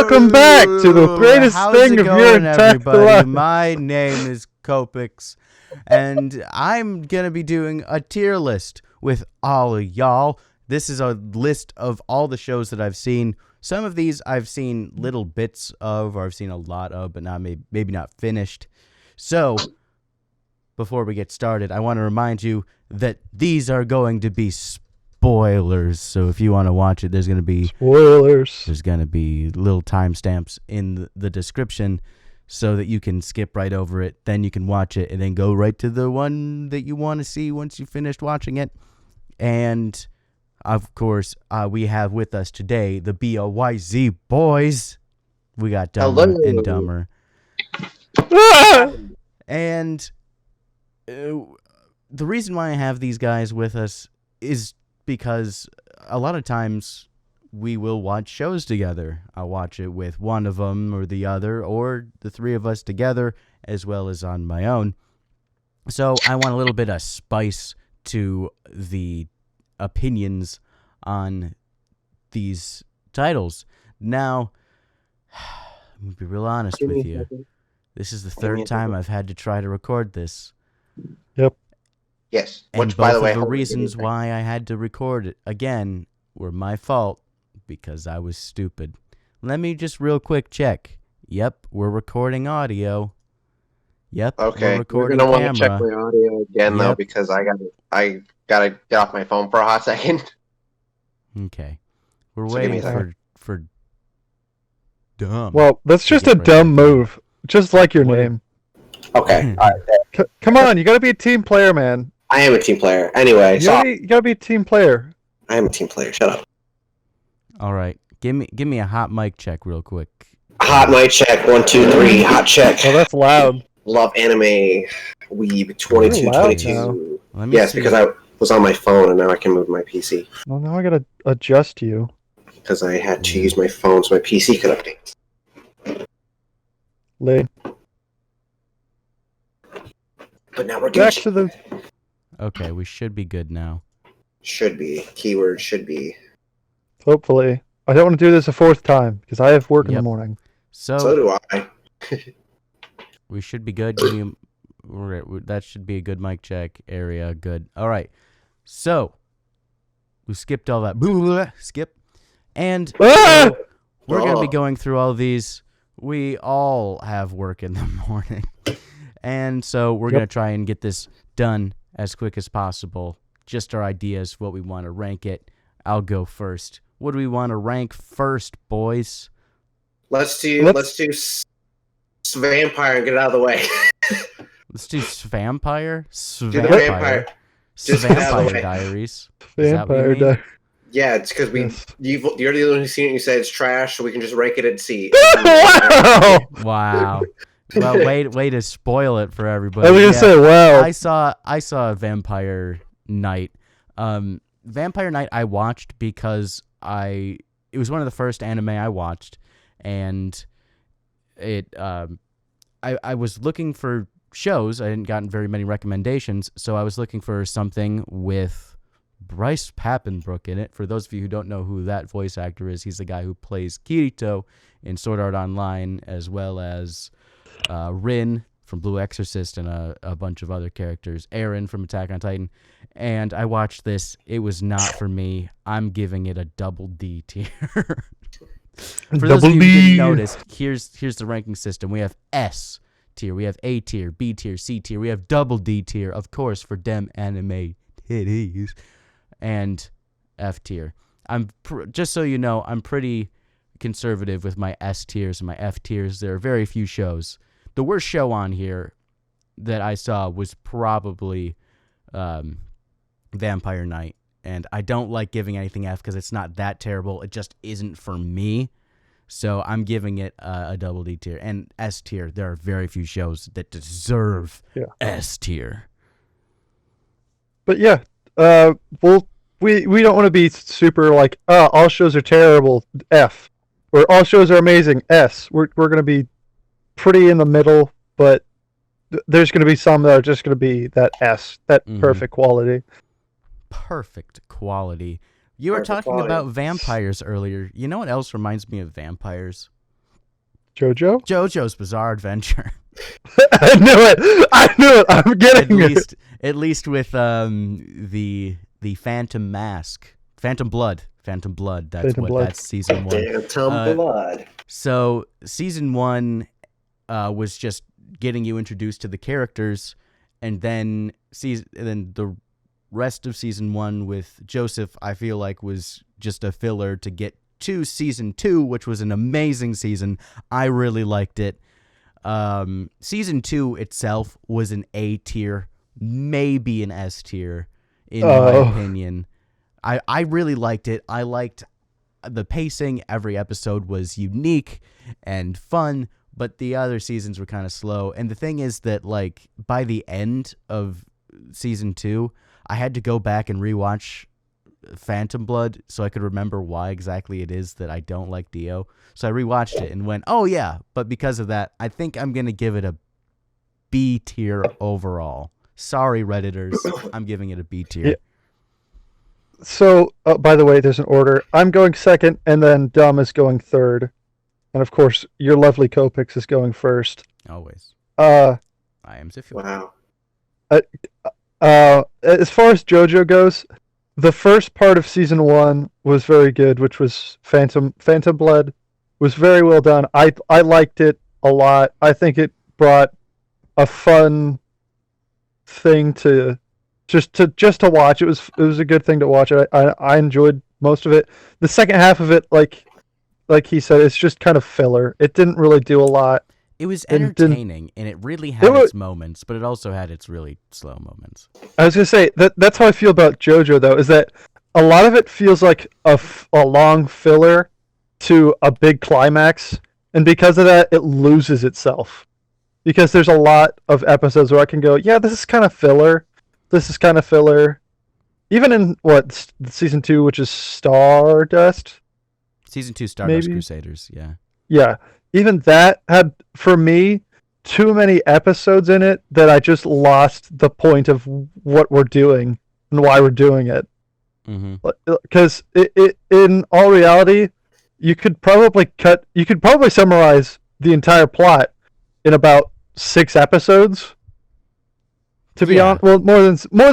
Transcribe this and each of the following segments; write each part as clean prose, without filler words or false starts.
Welcome back to the greatest thing of your entire life. My name is COPiX, and I'm going to be doing a tier list with all of y'all. This is a list of all the shows that I've seen. Some of these I've seen little bits of, or I've seen a lot of, but not maybe not finished. So, before we get started, I want to remind you that these are going to be spoilers. So if you want to watch it, there's going to be spoilers. There's going to be little timestamps in the description so that you can skip right over it. Then you can watch it and then go right to the one that you want to see once you finished watching it. And of course, we have with us today the BOYZ boys. We got Dumber and Dumber. And the reason why I have these guys with us is because a lot of times we will watch shows together. I'll watch it with one of them or the other, or the three of us together, as well as on my own. So I want a little bit of spice to the opinions on these titles. Now, I'm going to be real honest with you. This is the third time I've had to try to record this. Yep. Yes. And both by the way, of the reasons why I had to record it again were my fault because I was stupid. Let me just real quick check. Yep, we're recording audio. Yep. Okay. We're recording You're gonna camera. want to check my audio again though, because I gotta get off my phone for a hot second. Okay. We're waiting for dumb. Well, that's just a dumb move. Just like your name. Okay. All right. Come on, you gotta be a team player, man. I am a team player. Anyway, you gotta be a team player. I am a team player. Shut up. All right. Give me a hot mic check real quick. Hot mic check. 1, 2, 3. Hot check. Oh, that's loud. Love anime. Weeb 2222. Yes, see. because I was on my phone and now I can move my PC. Well, now I gotta adjust you. Because I had to use my phone so my PC could update. Lane. But now we're Back to the... Okay, we should be good now. Should be. Keyword should be. Hopefully. I don't want to do this a fourth time, because I have work in the morning. So do I. We should be good. That should be a good mic check area. Good. All right. So, we skipped all that. Skip. And we're going to be going through all these. We all have work in the morning. And so we're going to try and get this done as quick as possible. Just our ideas, what we want to rank it. I'll go first. What do we want to rank first, boys? Let's do vampire and get it out of the way. Let's do vampire. Do the vampire. Just Vampire Diaries. Vampire Diaries. Yeah, it's because you're the only one who's seen it and you said it's trash, so we can just rank it and see. Wow. Well, way to spoil it for everybody. I was gonna say, wow. I saw Vampire Night. Vampire Night I watched because it was one of the first anime I watched, and I was looking for shows. I hadn't gotten very many recommendations, so I was looking for something with Bryce Papenbrook in it. For those of you who don't know who that voice actor is, he's the guy who plays Kirito in Sword Art Online, as well as Rin from Blue Exorcist and a bunch of other characters. Eren from Attack on Titan. And I watched this. It was not for me. I'm giving it a double D tier. For those of you who didn't notice, here's the ranking system. We have S tier, we have A tier, B tier, C tier, we have double D tier, of course, for dem anime titties, and F tier. Just so you know, I'm pretty conservative with my S tiers and my F tiers. There are very few shows. The worst show on here that I saw was probably Vampire Night. And I don't like giving anything F because it's not that terrible. It just isn't for me. So I'm giving it a double D tier. And S tier, there are very few shows that deserve S tier. But yeah, we don't want to be super like, all shows are terrible, F. Or all shows are amazing, S. We're going to be pretty in the middle, but there's going to be some that are just going to be that S, that perfect quality. Perfect quality. You were talking about vampires earlier. You know what else reminds me of vampires? JoJo? JoJo's Bizarre Adventure. I knew it. I'm getting At least with the Phantom Mask, Phantom Blood. That's season 1. Phantom Blood. So season 1 was just getting you introduced to the characters, and then the rest of season 1 with Joseph, I feel like, was just a filler to get to season 2, which was an amazing season. I really liked it. Season 2 itself was an A tier, maybe an S tier, in my opinion. I really liked it. I liked the pacing. Every episode was unique and fun, but the other seasons were kind of slow. And the thing is that, like, by the end of season 2, I had to go back and rewatch Phantom Blood so I could remember why exactly it is that I don't like Dio. So I rewatched it and went, oh yeah, but because of that, I think I'm going to give it a B tier overall. Sorry, Redditors, I'm giving it a B tier. Yeah. So, by the way, there's an order. I'm going second, and then Dom is going third. And of course, your lovely COPiX is going first. Always. I am Ziffy. Wow. As far as JoJo goes, the first part of season 1 was very good, which was Phantom Blood. Was very well done. I liked it a lot. I think it brought a fun thing to watch. It was a good thing to watch. I enjoyed most of it. The second half of it, like he said, it's just kind of filler. It didn't really do a lot. It was entertaining, and it really had its moments, but it also had its really slow moments. I was gonna say that's how I feel about JoJo, though, is that a lot of it feels like a long filler to a big climax, and because of that, it loses itself. Because there's a lot of episodes where I can go, yeah, this is kind of filler. This is kind of filler. Even in season 2, which is Stardust. Season 2 Stardust maybe? Crusaders, yeah. Yeah. Even that had, for me, too many episodes in it that I just lost the point of what we're doing and why we're doing it. Because in all reality, you could probably summarize the entire plot in about 6 episodes. To be honest, well, more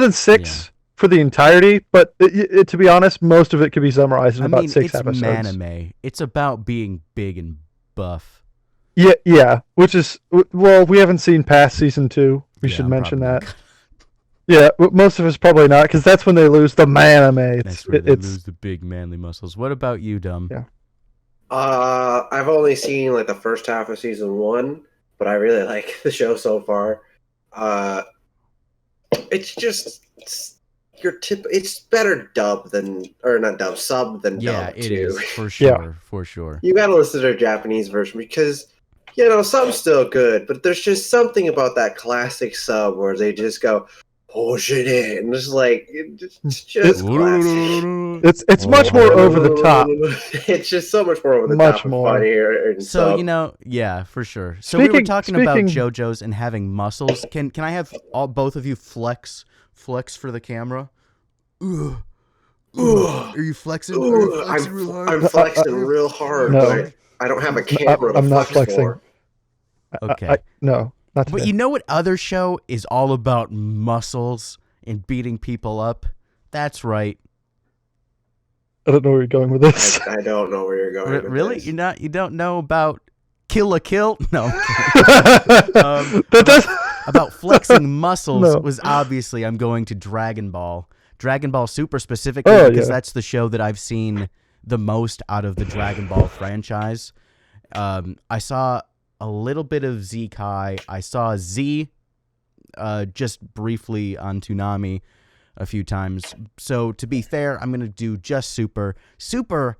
than 6 for the entirety, but to be honest, most of it could be summarized in about 6 episodes. It's anime. It's about being big and buff. Yeah, which is, well, we haven't seen past season 2. We should mention that. Yeah, most of us probably not, because that's when they lose the maname. That's where they lose the big manly muscles. What about you, Dumb? Yeah. I've only seen like the first half of season 1, but I really like the show so far. It's just it's better sub than dub. Yeah, dub it too. is for sure, for sure. You gotta listen to their Japanese version because sub's still good, but there's just something about that classic sub where they just go, "Oh shit!" and it's like it's just classic. It's much more over the top. It's just so much more over the Much top. more. Funnier So yeah, for sure. So we were talking about JoJo's and having muscles. Can I have both of you flex for the camera? Are you flexing? Real hard? I'm flexing real hard, but I don't have a camera. I'm not flexing. For. Okay. No, not today. But you know what other show is all about muscles and beating people up? That's right. I don't know where you're going with this. I don't know where you're going. Really? With this. You don't know about Kill la Kill? No. About flexing muscles was obviously I'm going to Dragon Ball. Dragon Ball Super specifically because that's the show that I've seen the most out of the Dragon Ball franchise. I saw a little bit of Z Kai. I saw Z just briefly on Toonami a few times. So to be fair, I'm going to do just Super. Super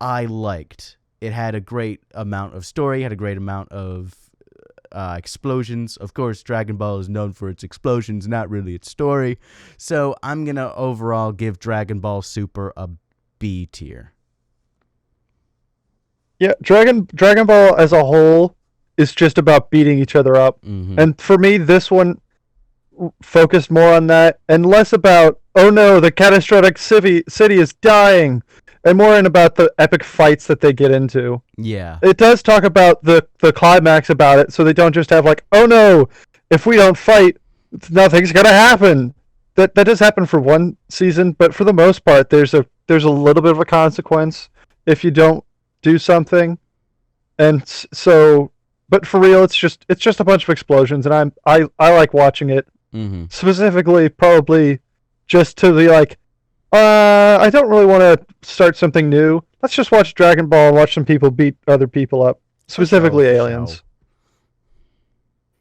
I liked. It had a great amount of story, had a great amount of explosions. Of course, Dragon Ball is known for its explosions, not really its story. So I'm going to overall give Dragon Ball Super a B tier. Yeah, Dragon Ball as a whole is just about beating each other up. Mm-hmm. And for me, this one focused more on that and less about, oh no, the catastrophic city is dying. and more in about the epic fights that they get into. Yeah. It does talk about the climax about it, so they don't just have like, oh no, if we don't fight, nothing's gonna happen. That does happen for one season, but for the most part, there's a little bit of a consequence if you don't do something, and so. But for real, it's just a bunch of explosions, and I like watching it. Mm-hmm. Specifically, probably just to the like, I don't really want to start something new. Let's just watch Dragon Ball and watch some people beat other people up. Specifically, aliens.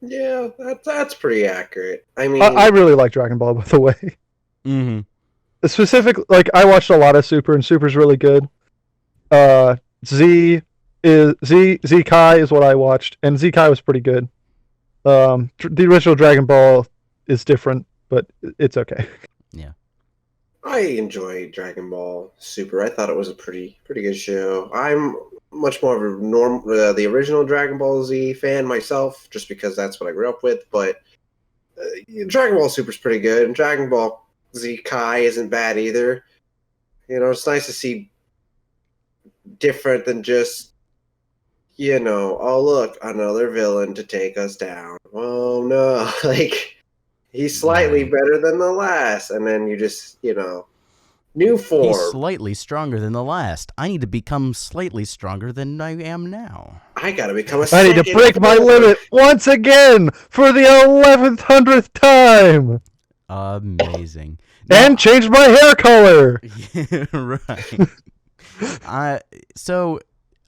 Yeah, that's pretty accurate. I mean, I really like Dragon Ball, by the way. Mm-hmm. Specifically, like I watched a lot of Super, and Super's really good. Z Kai is what I watched, and Z Kai was pretty good. The original Dragon Ball is different, but it's okay. Yeah. I enjoy Dragon Ball Super. I thought it was a pretty good show. I'm much more of a the original Dragon Ball Z fan myself, just because that's what I grew up with. But Dragon Ball Super is pretty good, and Dragon Ball Z Kai isn't bad either. You know, it's nice to see different than just, you know, oh look, another villain to take us down. Oh no, like he's slightly better than the last, and then you just, you know, new form. He's slightly stronger than the last. I need to become slightly stronger than I am now. I gotta become a I need to break my limit once again for the 1,100th time. Amazing. And change my hair color. Right. So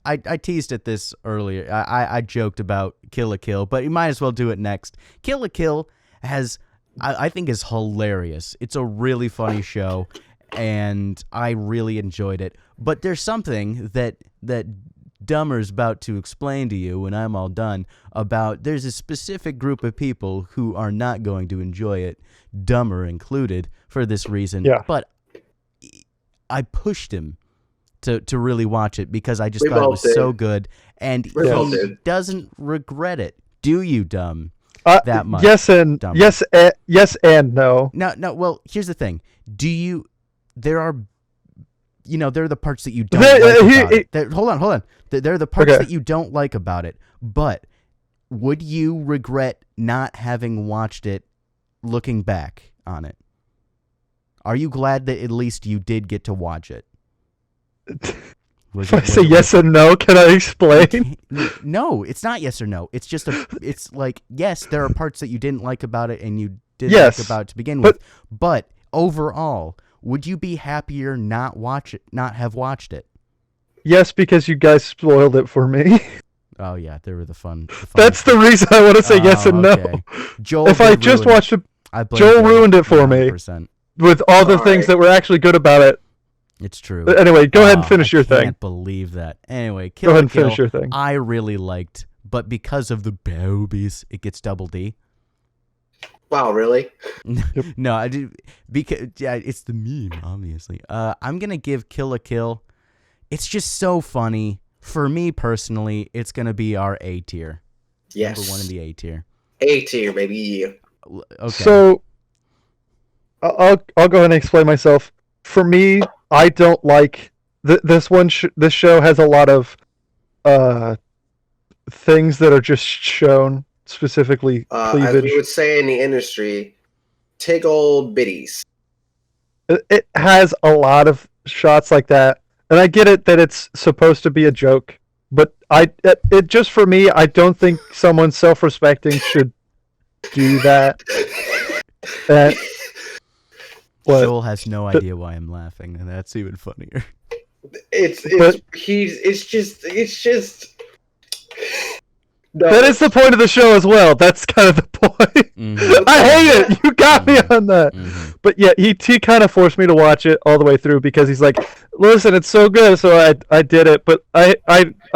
I teased at this earlier. I joked about Kill la Kill, but you might as well do it next. Kill la Kill has, I think, is hilarious. It's a really funny show, and I really enjoyed it. But there's something that Dummer's about to explain to you when I'm all done about. There's a specific group of people who are not going to enjoy it, Dummer included, for this reason. Yeah. But I pushed him to really watch it because I just thought it was so good, and he doesn't regret it. Do you, Dumb? That much? Yes and Dumber. yes and no. No. Well, here's the thing. Do you? There are, you know, there are the parts that you don't like about it. Hold on. There are the parts that you don't like about it. But would you regret not having watched it, looking back on it? Are you glad that at least you did get to watch it? If I say yes and no, can I explain? No, it's not yes or no. It's just it's like, yes, there are parts that you didn't like about it and you didn't like about it to begin with. But overall, would you be happier not have watched it? Yes, because you guys spoiled it for me. Oh yeah, they were the fun. That's the reason I want to say yes and no. Joel, if I just watched it, Joel ruined it for 100%. Me with all the things that were actually good about it. It's true. Anyway, go ahead and finish your thing. I can't believe that. Anyway, go ahead and finish your thing. I really liked, but because of the boobies, it gets double D. Wow, really? No, I did because it's the meme, obviously. I'm gonna give Kill la Kill. It's just so funny. For me personally, it's gonna be our A tier. Yes, number one in the A tier. A tier, baby. Okay. So I'll go ahead and explain myself. For me, I don't like this one. This show has a lot of things that are just shown, specifically cleavage. As we would say in the industry, tig old bitties. It has a lot of shots like that, and I get it that it's supposed to be a joke, but it just for me, I don't think someone self-respecting should do that. Joel has no idea why I'm laughing, and that's even funnier. It's just. No. That is the point of the show as well. That's kind of the point. Mm-hmm. I hate it. You got me on that. Mm-hmm. But yeah, he kind of forced me to watch it all the way through because he's like, "Listen, it's so good." So I did it, but I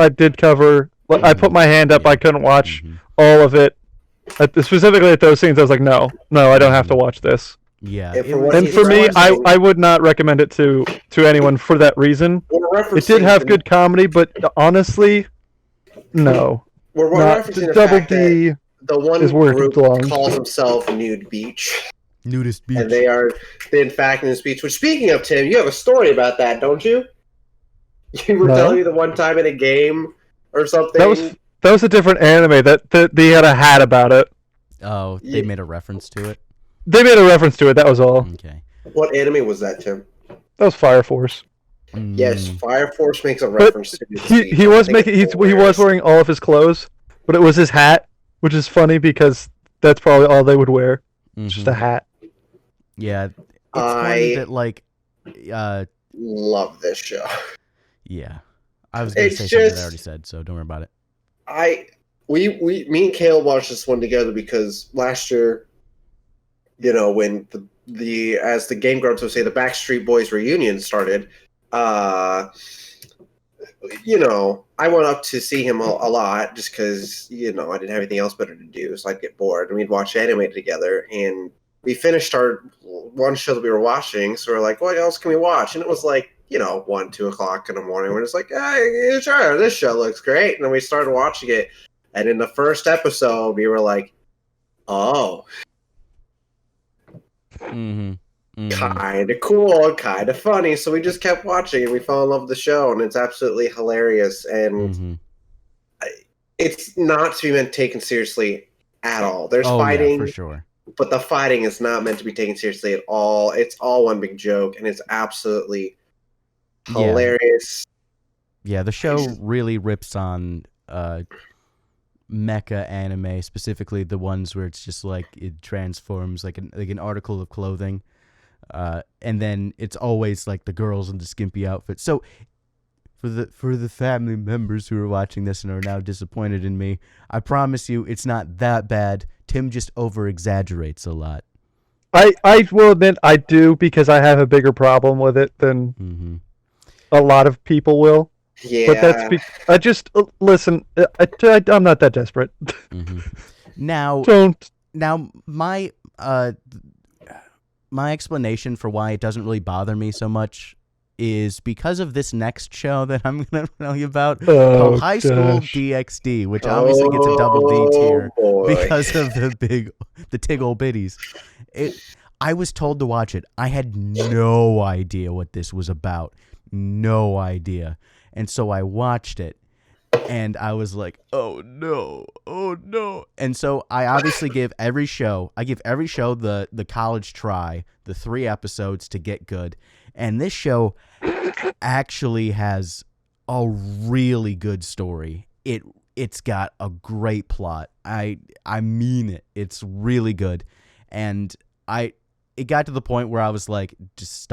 did cover. Mm-hmm. I put my hand up. Yeah. I couldn't watch all of it. Specifically at those scenes, I was like, "No, I don't have to watch this." Yeah, and for me, I would not recommend it to anyone for that reason. It did have good comedy, but honestly, no. We're referencing the Double fact D. That the one is where group it belongs. calls himself Nude Beach. Nudist Beach. And they are, in fact, in this beach. Which, speaking of, Tim, you have a story about that, don't you? You were No. telling me the one time in a game or something. That was a different anime that they had a hat about it. Oh, they made a reference to it. They made a reference to it. That was all. Okay. What anime was that, Tim? That was Fire Force. Yes, Fire Force makes a But reference to the he was making he was wearing all of his clothes, but it was his hat, which is funny because that's probably all they would wear. Just a hat. Yeah, it's funny that like, love this show. Yeah, I was gonna It's say something that I just- already said, so don't worry about it. Me and Caleb watched this one together because last year, you know, when as the Game Grumps would say, the Backstreet Boys reunion started, you know, I went up to see him a lot just because, you know, I didn't have anything else better to do, so I'd get bored. And we'd watch anime together, and we finished our one show that we were watching, so we're like, what else can we watch? And it was like, you know, 1, 2 o'clock in the morning. We're just like, hey, sure, this show looks great. And then we started watching it, and in the first episode, we were like, oh, kind of cool, kind of funny. So we just kept watching, and we fell in love with the show, and it's absolutely hilarious. And it's not to be meant taken seriously at all. There's fighting, yeah, for sure, but the fighting is not meant to be taken seriously at all. It's all one big joke, and it's absolutely hilarious. Yeah, the show really rips on mecha anime, specifically the ones where it's just like it transforms like an article of clothing, and then it's always like the girls in the skimpy outfit. So for the family members who are watching this and are now disappointed in me, I promise you it's not that bad. Tim just over exaggerates a lot. I will admit I do, because I have a bigger problem with it than a lot of people will. Yeah, but that's I just listen. I'm not that desperate. Now, Don't. Now my explanation for why it doesn't really bother me so much is because of this next show that I'm going to tell you about, called High School DxD, which obviously gets a double D tier because of the tiggle bitties. I was told to watch it. I had no idea what this was about. No idea. And so I watched it, and I was like, oh no. And so I obviously give every show the college try, the 3 episodes to get good. And this show actually has a really good story. It's got a great plot. I mean it. It's really good. And it got to the point where I was like, just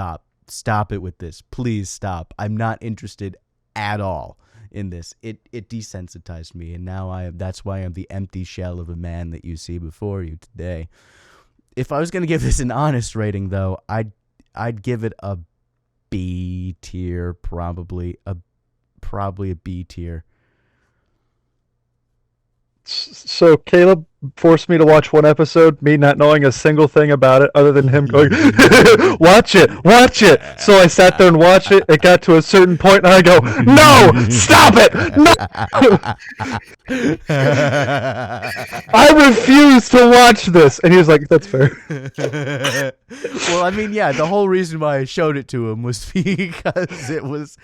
stop it with this. Please stop. I'm not interested at all in this. It desensitized me, and now that's why I'm the empty shell of a man that you see before you today. If I was going to give this an honest rating, though, I'd give it a B tier, probably a B tier. So Caleb forced me to watch one episode, me not knowing a single thing about it other than him going, watch it. So I sat there and watched it. It got to a certain point, and I go, no, stop it. No. I refuse to watch this. And he was like, that's fair. Well, I mean, yeah, the whole reason why I showed it to him was because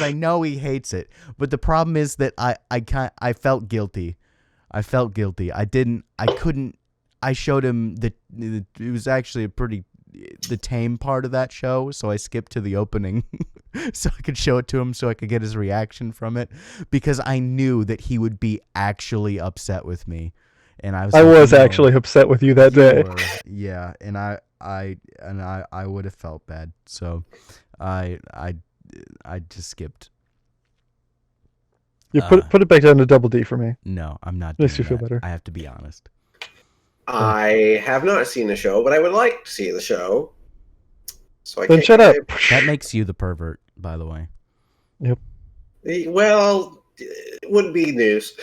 I know he hates it. But the problem is that I felt guilty. I showed him it was actually the tame part of that show, so I skipped to the opening so I could show it to him so I could get his reaction from it, because I knew that he would be actually upset with me. And I was actually upset with you that day. Yeah, and I would have felt bad. So I just skipped. You put it back down to double D for me. No, I'm not. Makes you feel better. I have to be honest. I have not seen the show, but I would like to see the show. So Then shut up. That makes you the pervert, by the way. Yep. Well, it wouldn't be news.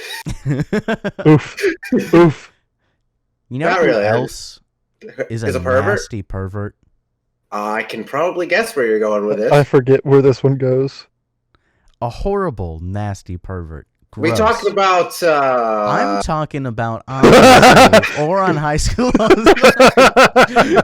Oof. You know Not who really. else is a pervert? nasty pervert? I can probably guess where you're going with this. I forget where this one goes. A horrible, nasty pervert. We gross. talking about. I'm talking about on high school or on high school. Not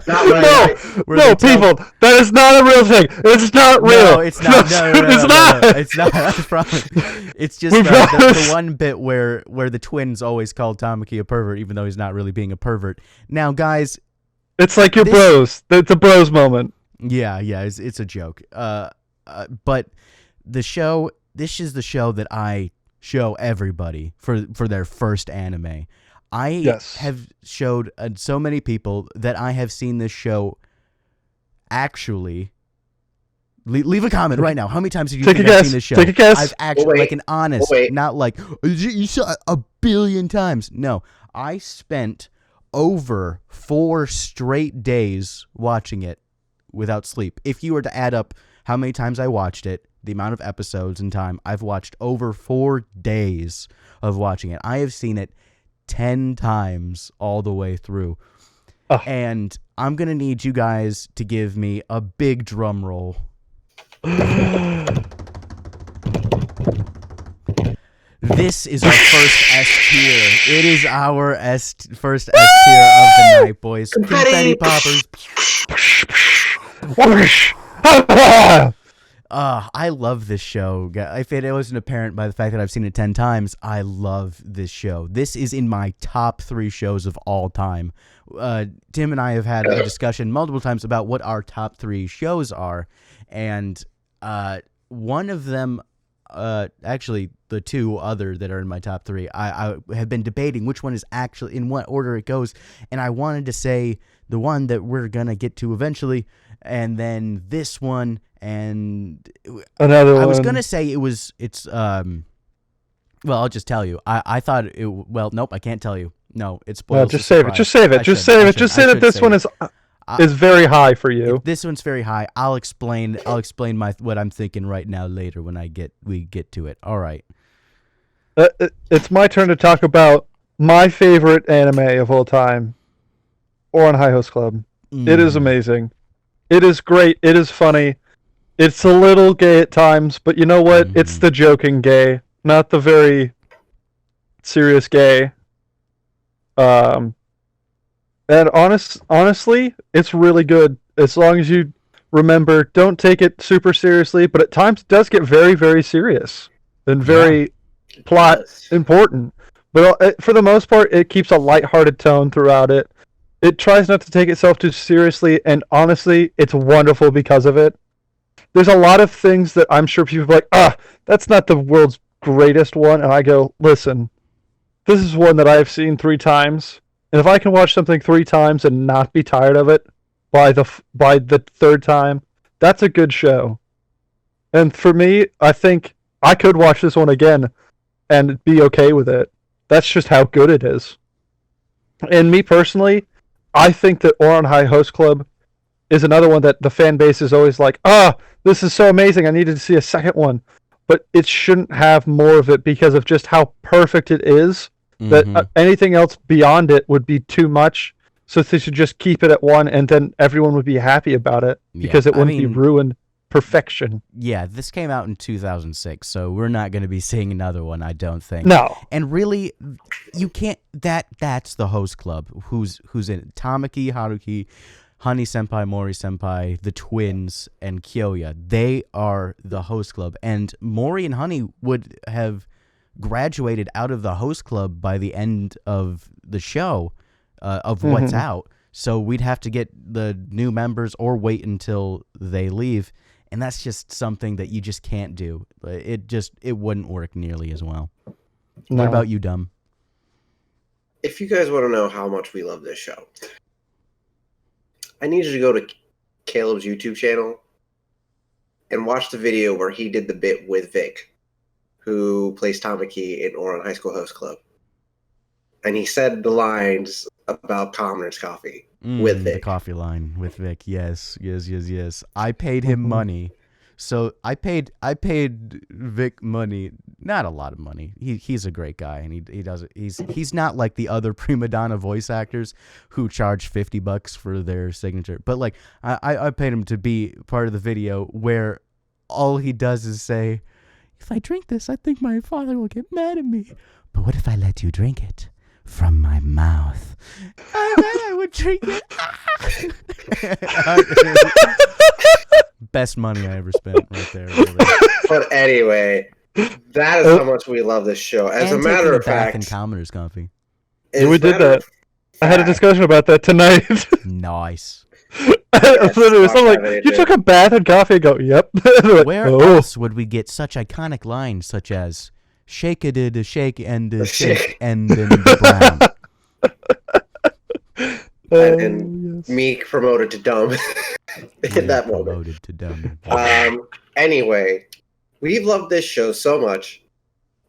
No, Where no, they tell- people, that is not a real thing. It's not real. No, it's not. No, It's not. It's not. I promise. It's just We the promise. one bit where the twins always called Tamaki a pervert, even though he's not really being a pervert. Now, guys, It's like your This- bros. It's a bros moment. yeah, it's a joke. But the show. This is the show that I show everybody for their first anime. I Yes. have showed so many people that I have seen this show. Actually, leave a comment right now. How many times have you Take a think I've guess. seen this show? Take a guess. I've actually Wait. like an honest, Wait. not like you saw a billion times. No, I spent over 4 straight days watching it without sleep. If you were to add up how many times I watched it, the amount of episodes and time, I've watched over 4 days of watching it. I have seen it 10 times all the way through. Oh. And I'm going to need you guys to give me a big drum roll. This is our first S tier. It is our first S tier of the night, boys. Confetti poppers. I love this show. If it wasn't apparent by the fact that I've seen it 10 times, I love this show. This is in my top 3 shows of all time. Tim and I have had a discussion multiple times about what our top 3 shows are, and one of them, actually the 2 other that are in my top 3, I have been debating which one is actually in what order it goes, and I wanted to say the one that we're gonna get to eventually, and then this one, and Another one. I was gonna say it's well, I'll just tell you. I thought it. Well, nope, I can't tell you. No, it spoils. No, the just save it. surprise. Just save it. I Just should- save I it. Just should- say I that should this save one it. is very high for you. This one's very high. I'll explain what I'm thinking right now later when we get to it. All right. It's my turn to talk about my favorite anime of all time, Ouran High Host Club. It is amazing. It is great. It is funny. It's a little gay at times, but you know what? It's the joking gay, not the very serious gay. And honestly, it's really good as long as you remember, don't take it super seriously, but at times it does get very, very serious and very plot important. But for the most part, it keeps a lighthearted tone throughout it. It tries not to take itself too seriously, and honestly, it's wonderful because of it. There's a lot of things that I'm sure people are like, that's not the world's greatest one, and I go, listen, this is one that I've seen 3 times, and if I can watch something 3 times and not be tired of it by the 3rd time, that's a good show. And for me, I think I could watch this one again and be okay with it. That's just how good it is. And me personally, I think that Ouran High Host Club is another one that the fan base is always like, this is so amazing, I needed to see a second one. But it shouldn't have more of it because of just how perfect it is, that anything else beyond it would be too much. So they should just keep it at 1, and then everyone would be happy about it because it wouldn't be ruined perfection. Yeah, this came out in 2006, so we're not going to be seeing another one, I don't think. No. And really, you can't. That's the host club. Who's in it? Tamaki, Haruki, Honey Senpai, Mori Senpai, the twins, and Kyoya. They are the host club, and Mori and Honey would have graduated out of the host club by the end of the show, of what's out. So we'd have to get the new members or wait until they leave. And that's just something that you just can't do. It wouldn't work nearly as well. No. What about you, Dumb? If you guys want to know how much we love this show, I need you to go to Caleb's YouTube channel and watch the video where he did the bit with Vic, who plays Tamaki in Ouran High School Host Club. And he said the lines about Commoner's Coffee with Vic. The coffee line with Vic. Yes. I paid him money. So I paid Vic money, not a lot of money. He's a great guy, and he does it. He's not like the other prima donna voice actors who charge $50 for their signature. But like I paid him to be part of the video where all he does is say, if I drink this, I think my father will get mad at me. But what if I let you drink it from my mouth? I bet I would drink it. Best money I ever spent right there. Really. But anyway, that is how much we love this show. As And a matter taking of a bath fact, in Commoner's Coffee. We did that. I had a discussion about that tonight. Nice. Literally, so I'm like, you took a bath and coffee? I go, yep. Like, Where else would we get such iconic lines such as "shake it, a shake and a shake and then the brown"? And yes. Meek promoted to dumb in that moment. Promoted to dumb. Anyway, we've loved this show so much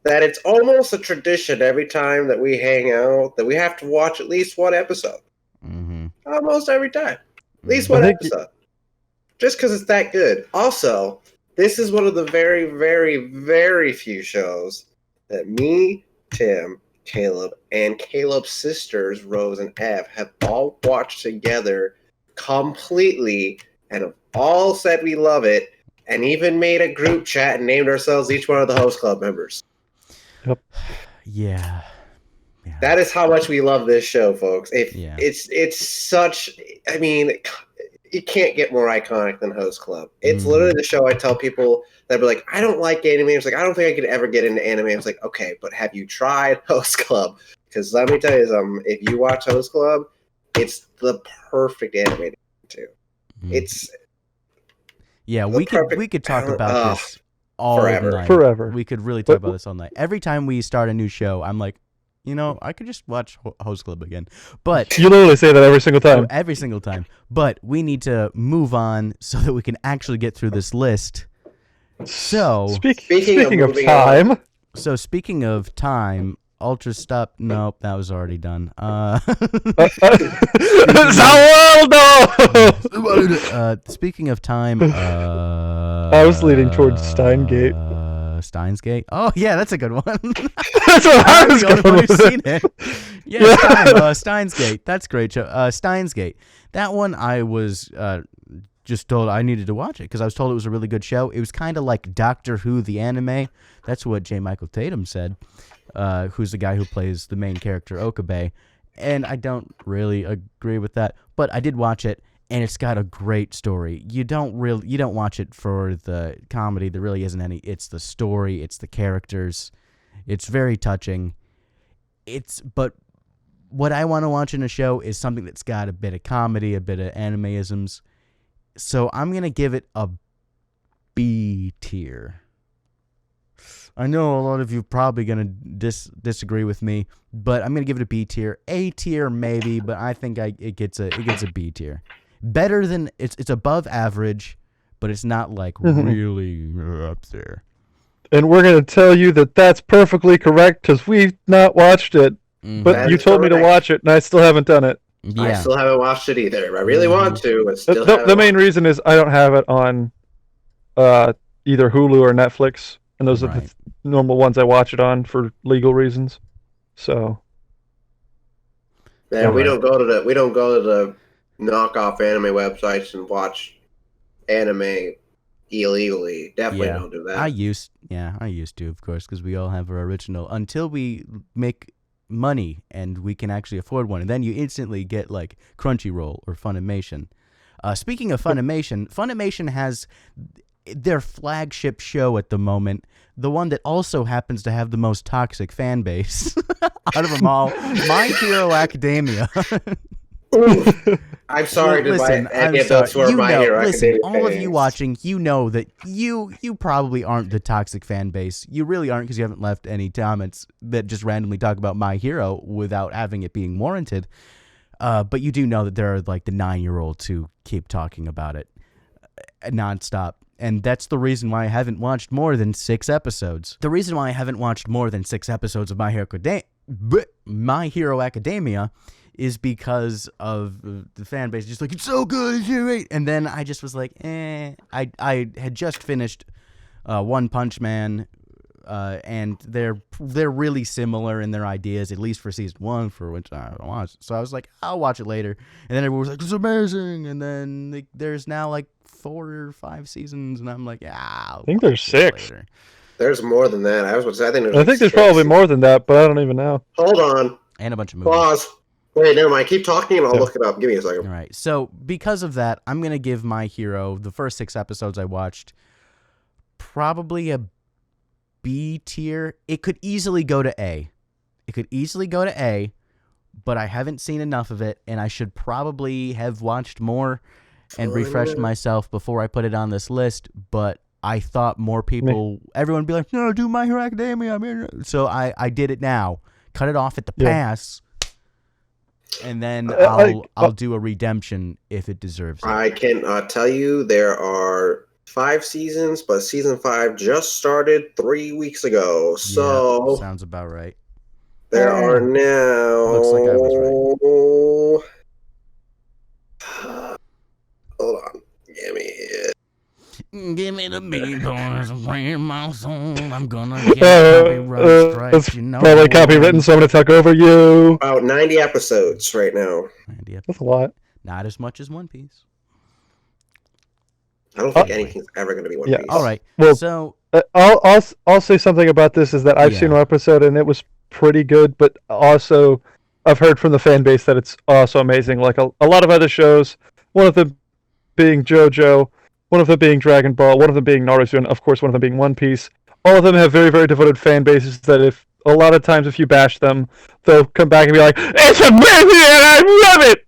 that it's almost a tradition every time that we hang out that we have to watch at least one episode. Mm-hmm. Almost every time. At least one episode. Just because it's that good. Also, this is one of the very, very, very few shows that me, Tim, Caleb, and Caleb's sisters, Rose and Ev, have all watched together completely and have all said we love it and even made a group chat and named ourselves each one of the host club members. Yep. Yeah. That is how much we love this show, folks. Yeah. It's such, I mean, it can't get more iconic than Host Club. It's literally the show I tell people that be like, I don't like anime. It's like, I don't think I could ever get into anime. I was like, okay, but have you tried Host Club? Because let me tell you something. If you watch Host Club, it's the perfect anime to. It's we could talk about this all night. Forever. We could really talk about this all night. Every time we start a new show, I'm like, I could just watch Host Club again. But you literally say that every single time. Every single time. But we need to move on so that we can actually get through this list. So speaking of time. So speaking of time, Ultra Stop. Nope, that was already done. Speaking of time, I was leaning towards Steingate. Steins Gate. Oh yeah, that's a good one. That's what I was going with. with. Seen it. Yeah, Steins Gate. That's a great show. Steins Gate. That one I was just told I needed to watch it because I was told it was a really good show. It was kind of like Doctor Who the anime. That's what J. Michael Tatum said. Who's the guy who plays the main character Okabe, and I don't really agree with that, but I did watch it. And it's got a great story. You don't watch it for the comedy. There really isn't any. It's the story. It's the characters. It's very touching. But what I want to watch in a show is something that's got a bit of comedy, a bit of animeisms. So I'm gonna give it a B tier. I know a lot of you are probably gonna disagree with me, but I'm gonna give it a B tier. A tier maybe, but I think it gets a B tier. Better than it's above average, but it's not like really up there. And we're going to tell you that that's perfectly correct because we've not watched it. But you told me to watch it, and I still haven't done it. Yeah. I still haven't watched it either. I really want to, but still the main reason is I don't have it on either Hulu or Netflix, and those are the normal ones I watch it on for legal reasons. So, man, we don't go to the knockoff anime websites and watch anime illegally. Definitely don't do that. I used to, of course, because we all have our original until we make money and we can actually afford one, and then you instantly get like Crunchyroll or Funimation. Speaking of Funimation has their flagship show at the moment, the one that also happens to have the most toxic fan base out of them all, My Hero Academia. I'm sorry to listen, any of those who are My Hero Academia all fans. of you watching, you know that you probably aren't the toxic fan base. You really aren't because you haven't left any comments that just randomly talk about My Hero without having it being warranted. But you do know that there are like the 9-year-olds who keep talking about it nonstop. And that's the reason why I haven't watched more than 6 episodes. The reason why I haven't watched more than 6 episodes of My Hero Academia is because of the fan base just like, it's so good, it's great. And then I just was like, I had just finished One Punch Man, and they're really similar in their ideas, at least for season 1, for which I watched. So I was like, I'll watch it later. And then everyone was like, it's amazing. And then there's now like 4 or 5 seasons, and I'm like, I think there's 6. Later. There's more than that. I was about to say, I think there's I think there's probably more than that, but I don't even know. Hold on. And a bunch of movies. Pause. Wait, never mind. Keep talking and I'll Yeah. look it up. Give me a second. All right. So because of that, I'm going to give My Hero, the first 6 episodes I watched, probably a B tier. It could easily go to A. But I haven't seen enough of it, and I should probably have watched more and refreshed myself before I put it on this list, but I thought more people, everyone would be like, no, do My Hero Academia. So I did it now. Cut it off at the pass, and then I'll do a redemption if it deserves it. I can tell you there are 5 seasons, but season 5 just started 3 weeks ago. So Yeah, sounds about right. there are now. Looks like I was Hold on. Give me it. Give me the meatballs, I'm my soul. I'm gonna get copyright strikes, you know. Probably copywritten, so I'm going to talk over you. About 90 episodes right now. That's a lot. Not as much as One Piece. I don't think anything's ever going to be One Piece. All right. Well, So I'll say something about this is that I've seen one episode and it was pretty good, but also I've heard from the fan base that it's also amazing. Like a lot of other shows, one of them being JoJo, one of them being Dragon Ball, one of them being Naruto, and of course one of them being One Piece. All of them have very, very devoted fan bases that if a lot of times if you bash them, they'll come back and be like, it's amazing and I love it!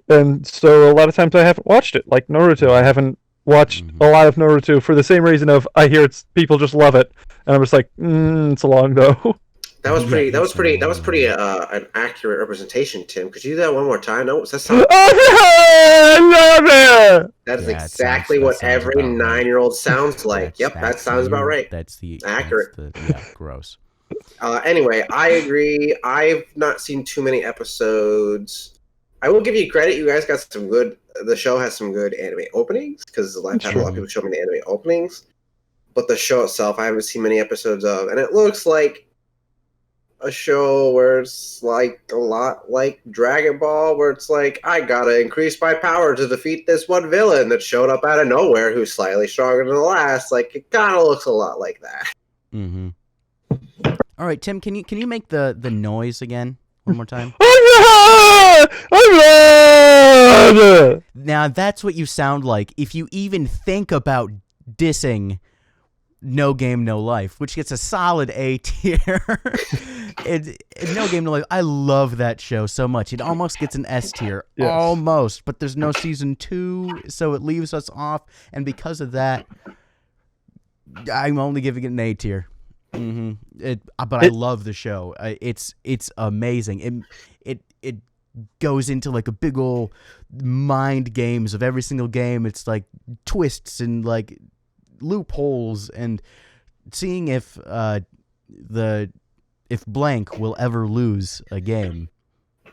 And so a lot of times I haven't watched it. Like Naruto, I haven't watched a lot of Naruto for the same reason of I hear people just love it, and I'm just like, it's long though. That was pretty. That was pretty. An accurate representation, Tim. Could you do that one more time? No, that sounds. I love it. That is exactly what every 9-year-old sounds like. Yep, that sounds about right. That's the accurate. Gross. Anyway, I agree. I've not seen too many episodes. I will give you credit. You guys got some good. The show has some good anime openings because I've had a lot of people show me the anime openings. But the show itself, I haven't seen many episodes of, and it looks like a show where it's like a lot like Dragon Ball, where it's like, I gotta increase my power to defeat this one villain that showed up out of nowhere who's slightly stronger than the last. Like, it kind of looks a lot like that. Mm-hmm. All right, Tim, can you make the noise again one more time? Now that's what you sound like if you even think about dissing No Game No Life, which gets a solid A tier. No Game No Life, I love that show so much. It almost gets an S tier, almost, but there's no season 2, so it leaves us off, and because of that, I'm only giving it an A tier. But I love the show. It's amazing. It goes into like a big old mind games of every single game. It's like twists and like loopholes and seeing if blank will ever lose a game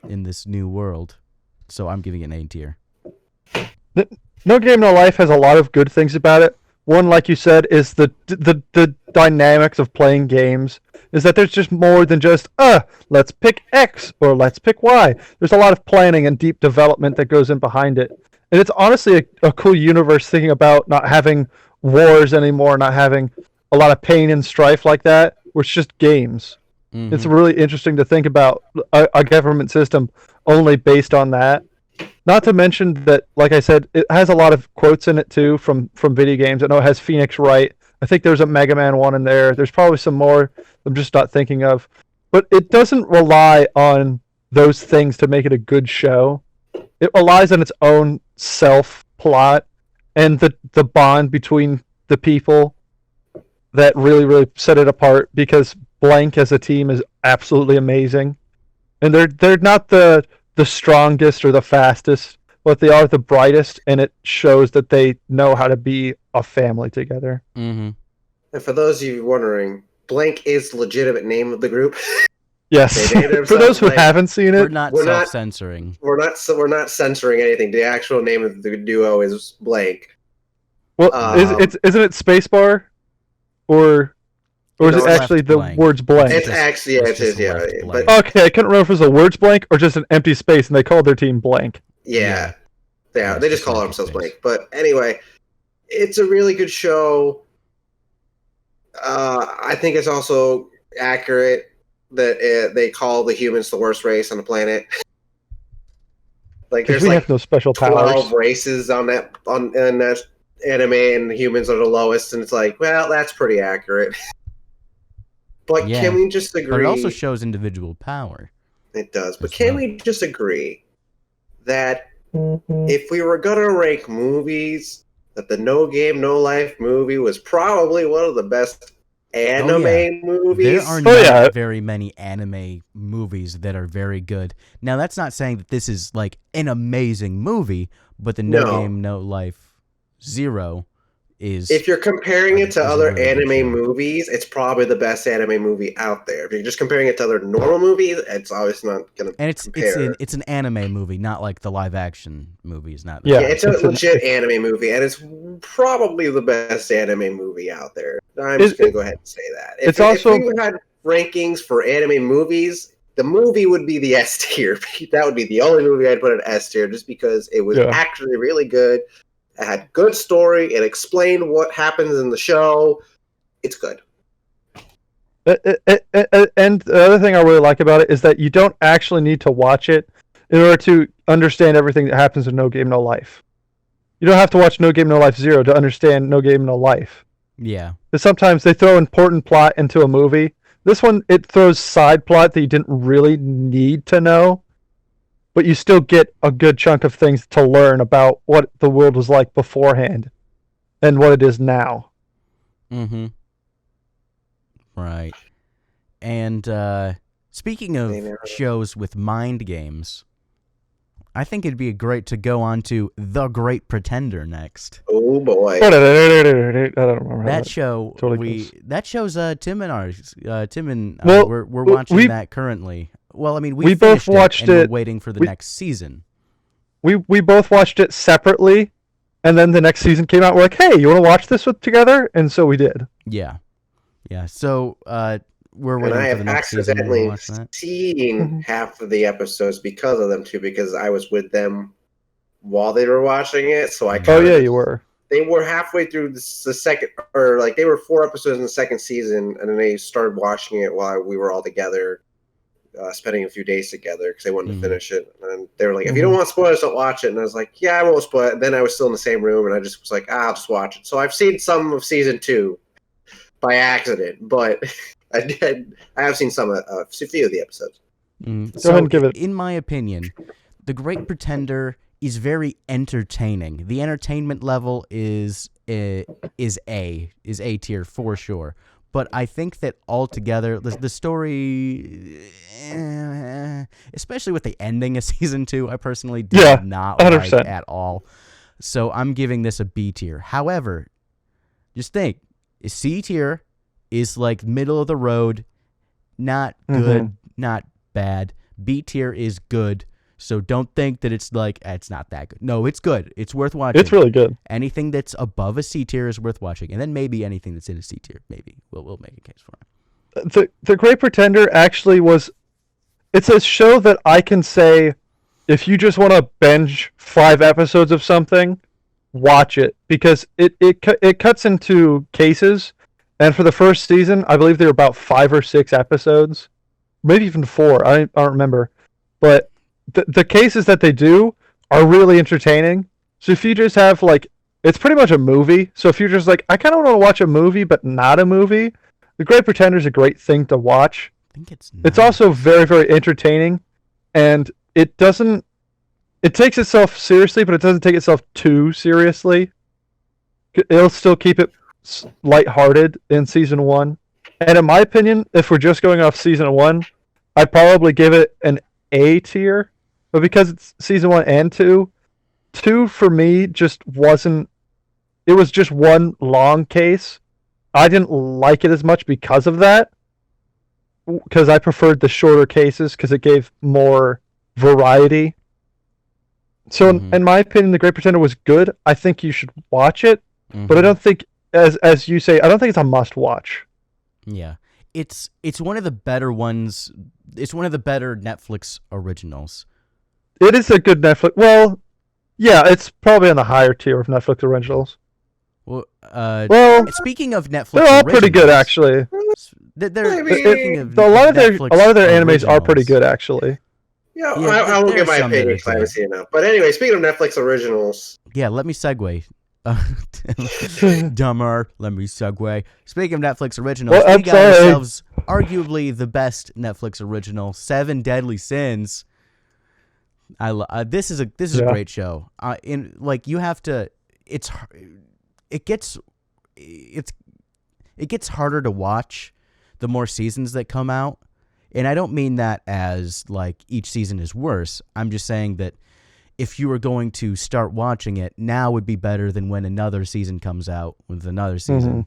in this new world. So I'm giving it an A tier. No Game No Life has a lot of good things about it. One, like you said, is the dynamics of playing games. Is that there's just more than just let's pick X or let's pick Y. There's a lot of planning and deep development that goes in behind it, and it's honestly a cool universe thinking about not having wars anymore, not having a lot of pain and strife like that, where it's just games. It's really interesting to think about a government system only based on that. Not to mention that, like I said, it has a lot of quotes in it too from video games. I know it has Phoenix Wright. I think there's a Mega Man one in there. There's probably some more I'm just not thinking of. But it doesn't rely on those things to make it a good show. It relies on its own self-plot and the bond between the people that really, really set it apart, because Blank as a team is absolutely amazing. And they're not the strongest or the fastest, but they are the brightest, and it shows that they know how to be a family together. And for those of you wondering, Blank is the legitimate name of the group. Yes. For those who haven't seen it, we're not self-censoring. We're not censoring anything. The actual name of the duo is Blank. Well, isn't it Spacebar, or is it actually the blank. words blank? It's actually it is. But okay, I couldn't remember if it was the words blank or just an empty space, and they called their team Blank. Yeah, they just call themselves Blank. But anyway, it's a really good show. I think it's also accurate that they call the humans the worst race on the planet. Like, Because there's we like have no special 12 powers. races in that anime, and humans are the lowest, and it's like, well, that's pretty accurate. But Yeah. can we just agree? But it also shows individual power. It does. But as can well. we just agree that if we were gonna rank movies, that the No Game No Life movie was probably one of the best anime movies? There are not very many anime movies that are very good. Now, that's not saying that this is like an amazing movie, but the No Game No Life Zero is. If you're comparing it to other really anime movies, it's probably the best anime movie out there. If you're just comparing it to other normal movies, it's obviously not going to compare. It's an anime movie, not like the live action movies. Not yeah, it's a legit anime movie, and it's probably the best anime movie out there. I'm just going to go ahead and say that. If we had rankings for anime movies, the movie would be the S tier. That would be the only movie I'd put in S tier, just because it was actually really good. It had good story. It explained what happens in the show. It's good. And the other thing I really like about it is that you don't actually need to watch it in order to understand everything that happens in No Game No Life. You don't have to watch No Game No Life Zero to understand No Game No Life. Yeah. Because sometimes they throw important plot into a movie. This one, it throws side plot that you didn't really need to know, but you still get a good chunk of things to learn about what the world was like beforehand and what it is now. Mm-hmm. Right. And speaking of shows with mind games, I think it'd be great to go on to The Great Pretender next. Oh boy! I don't remember that show. That show's Tim and ours. Tim and we're watching that currently. Well, I mean, we both watched it, and we're waiting for the next season. We both watched it separately, and then the next season came out. We're like, hey, you want to watch this together? And so we did. Yeah. So we're waiting for the next season. And I have accidentally seen half of the episodes because of them too, because I was with them while they were watching it. So you were. They were halfway through the second, or like they were 4 episodes in the second season, and then they started watching it while we were all together. Spending a few days together because they wanted to finish it, and they were like, "If you don't want spoilers, don't watch it." And I was like, "Yeah, I won't spoil it." Then I was still in the same room, and I just was like, "I'll just watch it." So I've seen some of season 2 by accident, but I have seen a few of the episodes. So go ahead and give it. In my opinion, The Great Pretender is very entertaining. The entertainment level is A tier for sure. But I think that altogether, the story, especially with the ending of season 2, I personally did not 100%. Like at all. So I'm giving this a B tier. However, just think, C tier is like middle of the road, not good, not bad. B tier is good. So don't think that it's like, it's not that good. No, it's good. It's worth watching. It's really good. Anything that's above a C tier is worth watching. And then maybe anything that's in a C tier, maybe. We'll make a case for it. The Great Pretender actually it's a show that I can say, if you just want to binge 5 episodes of something, watch it. Because it cuts into cases. And for the first season, I believe there were about 5 or 6 episodes. Maybe even 4. I don't remember. But the cases that they do are really entertaining. So if you just have it's pretty much a movie. So if you're just like, I kind of want to watch a movie, but not a movie, The Great Pretender is a great thing to watch. I think it's nice. It's also very, very entertaining, and it takes itself seriously, but it doesn't take itself too seriously. It'll still keep it lighthearted in season 1. And in my opinion, if we're just going off season 1, I'd probably give it an A tier. But because it's season 1 and 2 for me just wasn't. It was just one long case. I didn't like it as much because of that. Because I preferred the shorter cases because it gave more variety. So in my opinion, The Great Pretender was good. I think you should watch it. But I don't think, as you say, I don't think it's a must watch. Yeah. It's one of the better ones. It's one of the better Netflix originals. It is a good Netflix. Well, yeah, it's probably on the higher tier of Netflix originals. Well, speaking of Netflix, they're all pretty good, actually. Speaking of a lot of their animes originals, are pretty good, actually. Yeah, Yeah, I won't give my some that opinion are because I haven't good. seen enough. But anyway, speaking of Netflix originals, Yeah, let me segue. Dumber, let me segue. Speaking of Netflix originals, Well, I'm we got sorry. ourselves arguably the best Netflix original, Seven Deadly Sins. This is a Yeah. great show. You have to. It gets harder to watch the more seasons that come out, and I don't mean that as like each season is worse. I'm just saying that if you were going to start watching it, now would be better than when another season comes out with another season. Mm-hmm.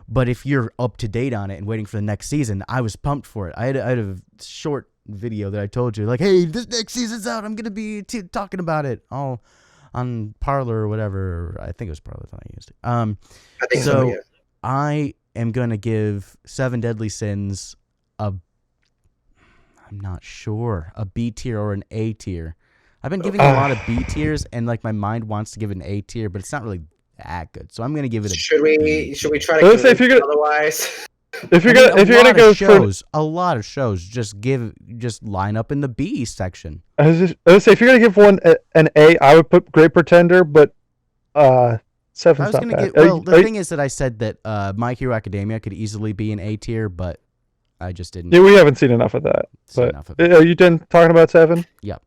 But if you're up to date on it and waiting for the next season, I was pumped for it. I had a short video that I told you, like, hey, this next season's out. I'm going to be talking about it all on Parler or whatever. I think it was Parler that I used. I think so. Yeah. I am going to give Seven Deadly Sins I'm not sure, a B tier or an A tier. I've been giving a lot of B tiers, and like my mind wants to give it an A tier, but it's not really that good. So I'm gonna give it a. Should we try to Let's say convince otherwise? If you're gonna go for a lot of shows, just line up in the B section. I was say if you're gonna give one an A, I would put Great Pretender, but Seven's not bad. The thing is that I said that My Hero Academia could easily be an A tier, but I just didn't. Yeah, we haven't seen enough of that. But are you done talking about Seven? Yep.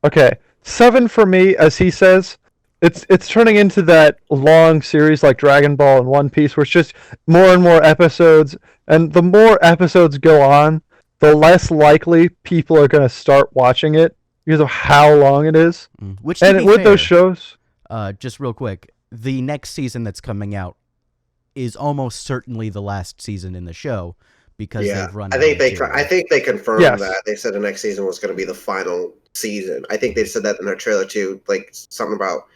Okay, 7 for me, as he says, it's turning into that long series like Dragon Ball and One Piece, where it's just more and more episodes, and the more episodes go on, the less likely people are going to start watching it because of how long it is. Which, those shows, just real quick, the next season that's coming out is almost certainly the last season in the show. Because they've run. I think they confirmed that. They said the next season was going to be the final season. I think they said that in their trailer too, like something about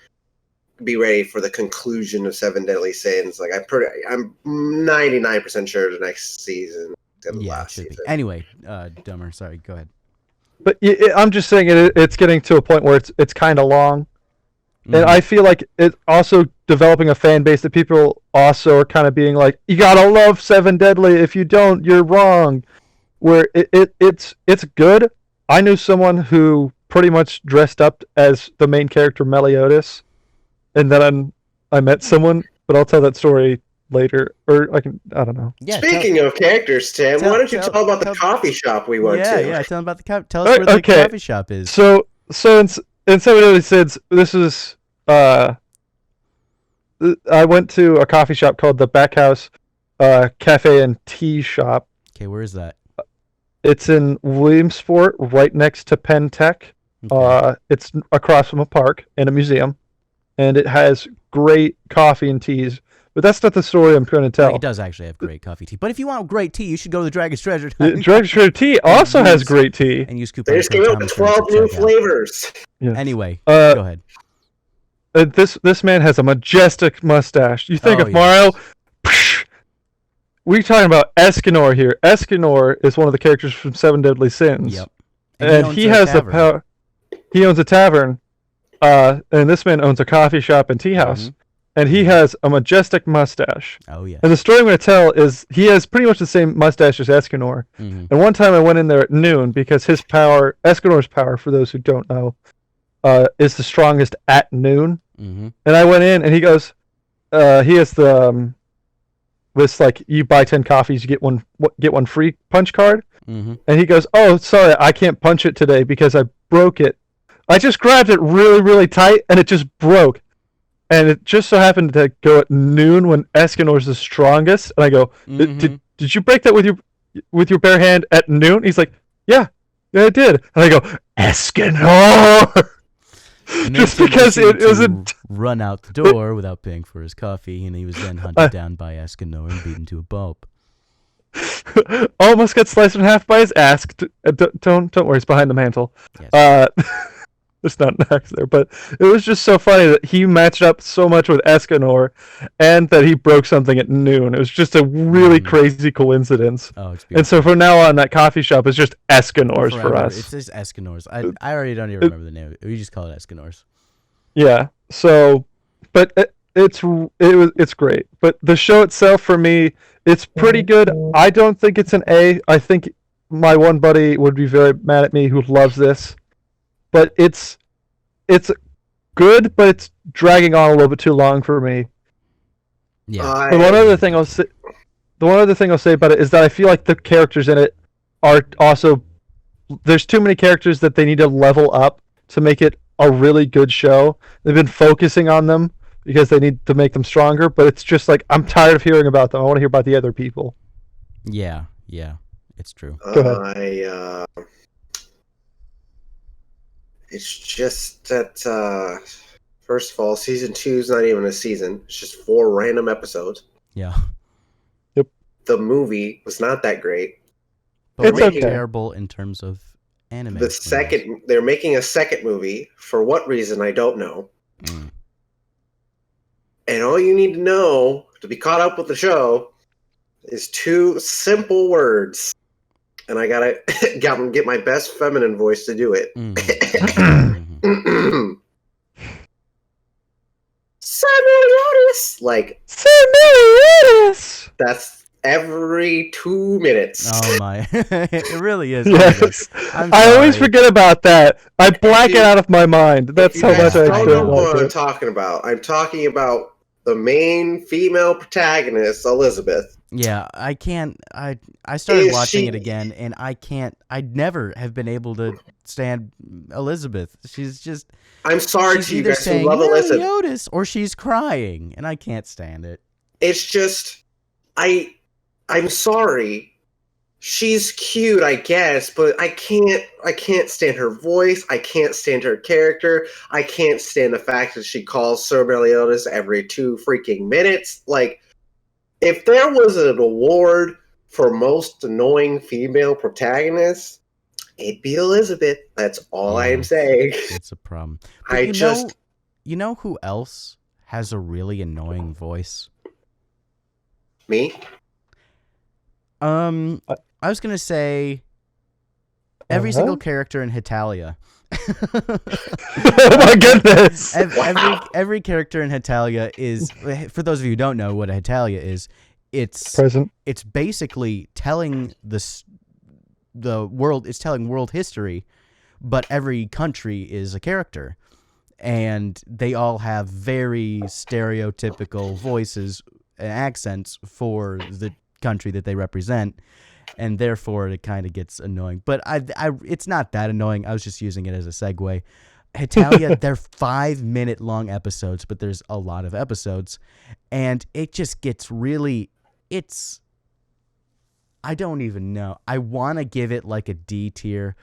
be ready for the conclusion of Seven Deadly Sins. Like I'm 99% sure the next season is the last season. Anyway, Dumber, sorry, go ahead. But I'm just saying it's getting to a point where it's kind of long. Mm-hmm. And I feel like it's also developing a fan base that people also are kind of being like, you gotta love Seven Deadly. If you don't, you're wrong. Where it's good. I knew someone who pretty much dressed up as the main character Meliodas, and then I met someone. But I'll tell that story later, or I don't know. Yeah, Speaking of characters, Tim, why don't you tell about the coffee shop we went to? Yeah, tell them about tell us where the coffee shop is. So in Seven Deadly Sins, this is. I went to a coffee shop called the Backhouse Cafe and Tea Shop. Okay, where is that? It's in Williamsport, right next to Penn Tech. Okay. It's across from a park and a museum, and it has great coffee and teas. But that's not the story I'm trying to tell. It does actually have great coffee tea. But if you want great tea, you should go to the Dragon's Treasure. Dragon's Treasure Tea also has great tea. And use coupon they just came out with 12 new flavors. Yeah. Anyway, go ahead. This man has a majestic mustache. You think of Mario? We're talking about Escanor here. Escanor is one of the characters from Seven Deadly Sins. Yep. And he has the power. He owns a tavern. And this man owns a coffee shop and tea house. Mm-hmm. And he has a majestic mustache. Oh, yeah. And the story I'm going to tell is he has pretty much the same mustache as Escanor. Mm-hmm. And one time I went in there at noon because his power, Escanor's power, for those who don't know, is the strongest at noon. Mm-hmm. And I went in, and he goes, he has the this like you buy 10 coffees, you get one free punch card. Mm-hmm. And he goes, oh, sorry, I can't punch it today because I broke it. I just grabbed it really, really tight, and it just broke. And it just so happened to go at noon when Escanor's the strongest. And I go, did you break that with your bare hand at noon? He's like, yeah, I did. And I go, Escanor. Just because it was run out the door without paying for his coffee, and he was then hunted down by Escanor and beaten to a pulp. Almost got sliced in half by his ass. Don't worry, it's behind the mantle. Yes. There's not an axe there, but it was just so funny that he matched up so much with Escanor, and that he broke something at noon. It was just a really crazy coincidence. Oh, it's beautiful. And so from now on, that coffee shop is just Escanor's for us. It's just Escanor's. I already don't even remember the name. We just call it Escanor's. Yeah. So, but it's great, but the show itself for me, it's pretty good. I don't think it's an A. I think my one buddy would be very mad at me who loves this, but it's good, but it's dragging on a little bit too long for me. Yeah. The one other thing I'll say about it is that I feel like the characters in it are also, there's too many characters that they need to level up to make it a really good show. They've been focusing on them because they need to make them stronger, but it's just like I'm tired of hearing about them. I want to hear about the other people. Yeah, it's true. Go ahead. It's just that first of all, season 2 is not even a season. It's just 4 random episodes. Yeah. The movie was not that great. But It's it's okay. terrible in terms of anime. They're making a second movie. For what reason, I don't know. Mm. And all you need to know to be caught up with the show is 2 simple words. And I gotta get my best feminine voice to do it. Mhm. Samuel Like, Samuel! that's every 2 minutes. Oh my. It really is. Yes. I'm I always sorry. forget about that. I black it you- out of my mind. That's You how guys much I don't know don't what like I'm it. talking about. I'm talking about the main female protagonist, Elizabeth. Yeah, I can't. I started Is watching she- it again, and I can't. I never have been able to stand Elizabeth. She's just. I'm sorry She's to you either guys who saying love Elizabeth. Meliodas or she's crying, and I can't stand it. It's just I'm sorry. She's cute, I guess, but I can't stand her voice. I can't stand her character. I can't stand the fact that she calls Sir Meliodas every 2 freaking minutes. Like, if there was an award for most annoying female protagonist, it'd be Elizabeth. That's all I am Yeah. saying. It's a problem. But I you just you know who else has a really annoying voice? me. I was gonna say every single character in Hitalia. Oh my goodness! Every character in Hitalia is, for those of you who don't know what a Hitalia is, it's Present. it's basically telling the world. It's telling world history, but every country is a character, and they all have very stereotypical voices and accents for the country that they represent, and therefore it kind of gets annoying. But it's not that annoying. I was just using it as a segue. Hitalia, they're 5-minute long episodes, but there's a lot of episodes, and it just gets really. I don't even know. I want to give it like a D tier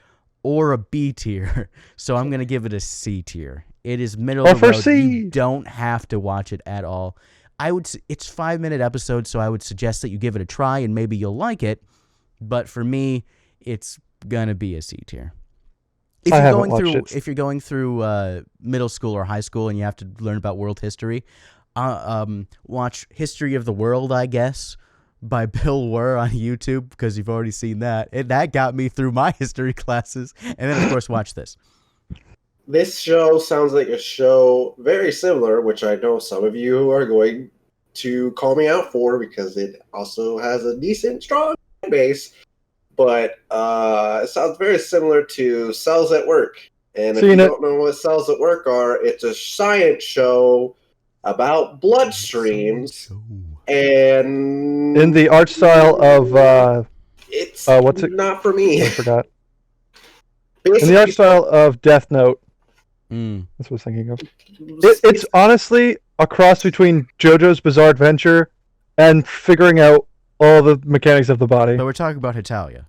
or a B tier, so I'm gonna give it a C tier. It is middle of the road. C. You don't have to watch it at all. It's 5-minute episodes, so I would suggest that you give it a try and maybe you'll like it. But for me, it's gonna be a C tier. If I you're haven't going watched through, it. if you're going through middle school or high school and you have to learn about world history, watch History of the World, I guess, by Bill Wurr on YouTube, because you've already seen that. And that got me through my history classes. And then, of course, watch this. This show sounds like a show very similar, which I know some of you are going to call me out for because it also has a decent, strong fan base. But it sounds very similar to Cells at Work. And if you don't know what Cells at Work are, it's a science show about bloodstreams. And In the art style of it's what's it? not for me. I forgot. In Basically, the art style of Death Note. Mm. That's what I was thinking of. It's honestly a cross between JoJo's Bizarre Adventure and figuring out all the mechanics of the body. But we're talking about Hitalia.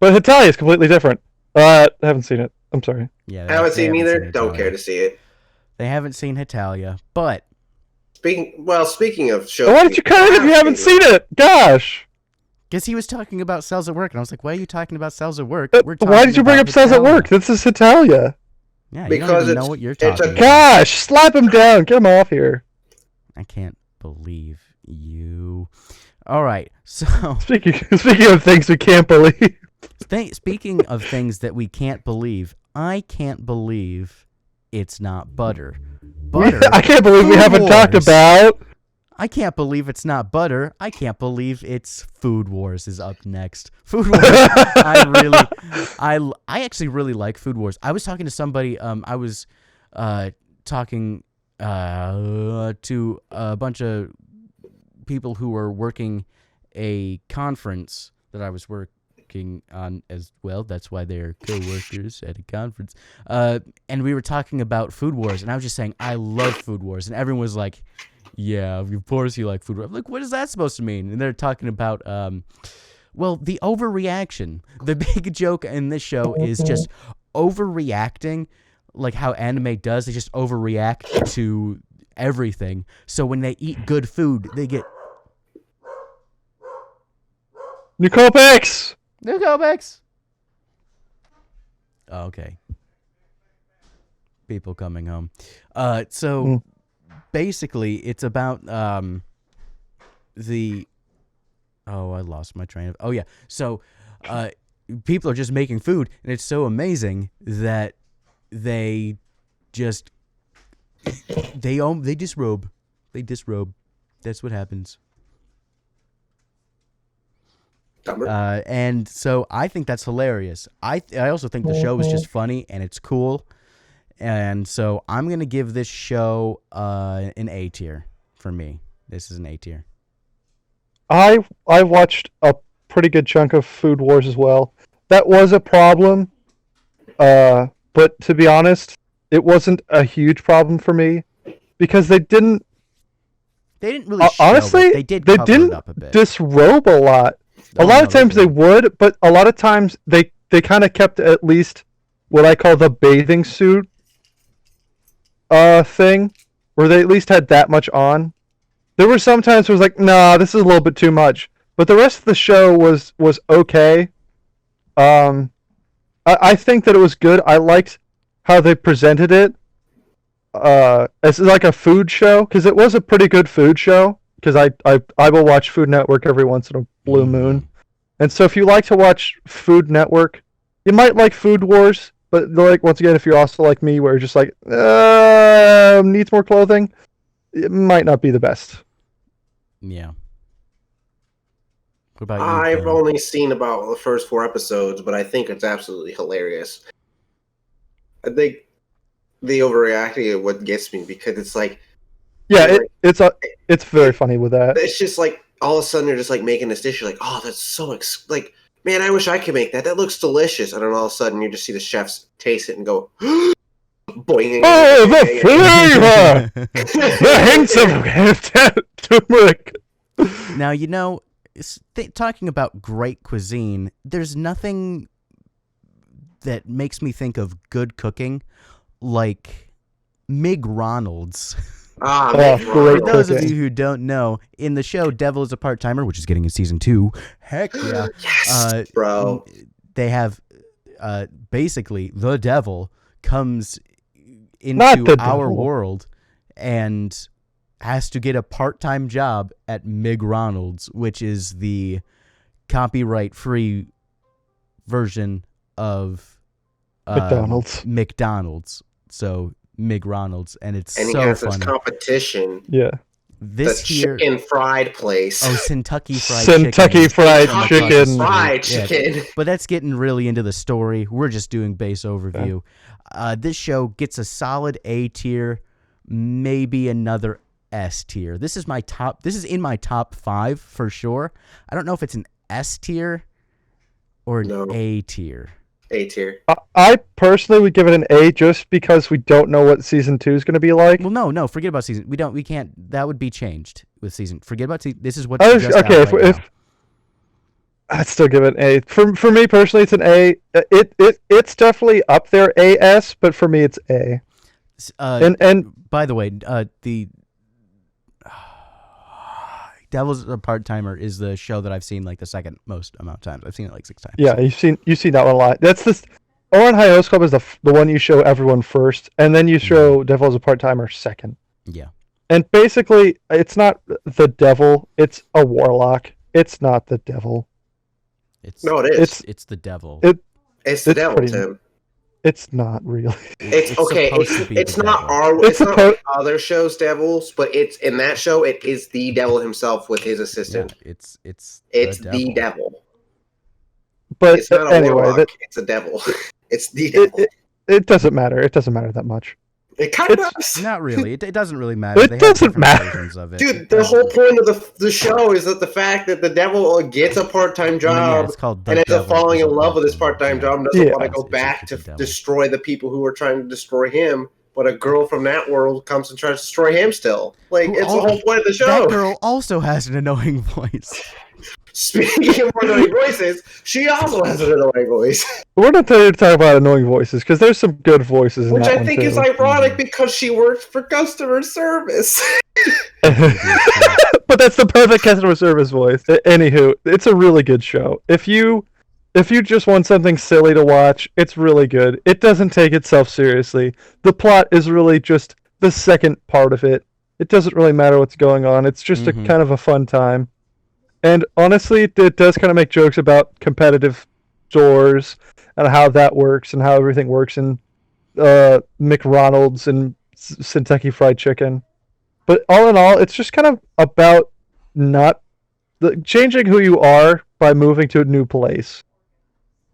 But Hitalia is completely different. I haven't seen it. I'm sorry. Yeah, I haven't they seen either. seen Don't Hitalia. care to see it. They haven't seen Hitalia, but Speaking of shows, Why did you cut it if you haven't seen it? Gosh. because he was talking about Cells at Work, and I was like, "Why are you talking about Cells at Work?" Why did you bring up Cells at Work? This is Hitalia. Yeah, you Because don't even it's- know what you're it's a talking about. Gosh, slap him down. Get him off here. I can't believe you. All right, so Speaking of things we can't believe. speaking of things that we can't believe, I can't believe it's not butter. butter. I can't believe we Food haven't talked Wars. about. I can't believe it's not butter. I can't believe it's Food Wars is up next. Food Wars. I actually really like Food Wars. I was talking to somebody. I was talking to a bunch of people who were working a conference that I was working on as well. That's why they're co-workers at a conference. And we were talking about Food Wars, and I was just saying I love Food Wars, and everyone was like, yeah, of course you like Food Wars. I'm like, what is that supposed to mean? And they're talking about, well, the overreaction. The big joke in this show is just overreacting, like how anime does. They just overreact to everything. So when they eat good food, they get New COPiX! new COPiX. Oh, okay. People coming home. So basically, it's about the. Oh, I lost my train of. Oh yeah. So, people are just making food, and it's so amazing that they just they disrobe. They disrobe. That's what happens. And so I think that's hilarious. I also think the show is just funny and it's cool. And so I'm going to give this show an A tier for me. This is an A tier. I watched a pretty good chunk of Food Wars as well. That was a problem. But to be honest, it wasn't a huge problem for me because they didn't really show honestly, it. They they cover didn't it up a bit. disrobe a lot. A lot of times they would, but a lot of times they kind of kept at least what I call the bathing suit thing, where they at least had that much on. There were some times where it was like, nah, this is a little bit too much. But the rest of the show was okay. I think that it was good. I liked how they presented it as like a food show, because it was a pretty good food show. Because I will watch Food Network every once in a blue moon. And so if you like to watch Food Network, you might like Food Wars, but like once again, if you're also like me, where you're just like, needs more clothing, it might not be the best. Yeah. What about you? I've Ben? only seen about the first 4 episodes, but I think it's absolutely hilarious. I think the overreacting is what gets me, because it's like, yeah, it's very funny with that. It's just like all of a sudden they're just like making this dish. You're like, oh, that's so like, man, I wish I could make that. That looks delicious. And then all of a sudden you just see the chefs taste it and go, boing. Oh, the flavor, the hints of turmeric. Now, you know, talking about great cuisine, there's nothing that makes me think of good cooking like Mig Ronald's. Great For those of cooking. you who don't know, in the show Devil is a Part-Timer, which is getting in season 2, heck yeah. Yes, bro. They have basically the devil comes into our world and has to get a part-time job at Mig Ronald's, which is the copyright-free version of McDonald's. So Mig Ronald's, and it's and so he has funny. this competition. Yeah. The chicken fried place. Oh, Kentucky Fried Kentucky Fried Chicken. Fried chicken. Yeah, but that's getting really into the story. We're just doing base overview. This show gets a solid A tier, maybe another S tier. This is in my top 5 for sure. I don't know if it's an S tier or an A tier. A tier. I personally would give it an A just because we don't know what season 2 is going to be like. Well, no, forget about season. We can't. That would be changed with season. Forget about season. This is what. Okay, if I'd still give it an A. For me personally, it's an A. It's definitely up there AS, but for me, it's A. And by the way, the Devil's a Part-Timer is the show that I've seen like the second most amount of times. I've seen it like 6 times. Yeah, you've seen that one a lot. That's this. Ouran High Host Club is the one you show everyone first, and then you show Devil as a Part-Timer second. Yeah. And basically, it's not the devil; it's a warlock. It's not the devil. No, it is. It's the devil. It's the devil, Tim. It's not really. It's okay. supposed to be It's the not devil. it's not like other shows devils, but it's in that show. It is the devil himself with his Yeah, assistant. it's It's the the devil. devil. But It's not a anyway, warlock. It's a devil. It's the devil. it doesn't matter. It doesn't matter that much. It kind of it's- does. Not really. It doesn't really matter. It They have doesn't different matter. versions of it. Dude, It the doesn't- whole point of the show is that the fact that the devil gets a part-time Yeah, job it's called The and ends up Devil falling is a in love with his Part-Time part-time Job. job and doesn't Yeah. want to go It's back just to the devil. destroy the people who are trying to destroy him, but a girl from that world comes and tries to destroy him still. Like, Who it's the whole point of the show. That girl also has an annoying voice. Speaking of annoying voices, she also has an annoying voice. We're not here to talk about annoying voices because there's some good voices in Which that I one think too. is ironic because she works for customer service. But that's the perfect customer service voice. Anywho, it's a really good show. If you just want something silly to watch, it's really good. It doesn't take itself seriously. The plot is really just the second part of it. It doesn't really matter what's going on. It's just a kind of a fun time. And honestly, it does kind of make jokes about competitive stores and how that works and how everything works in McDonald's and Kentucky Fried Chicken. But all in all, it's just kind of about not changing who you are by moving to a new place,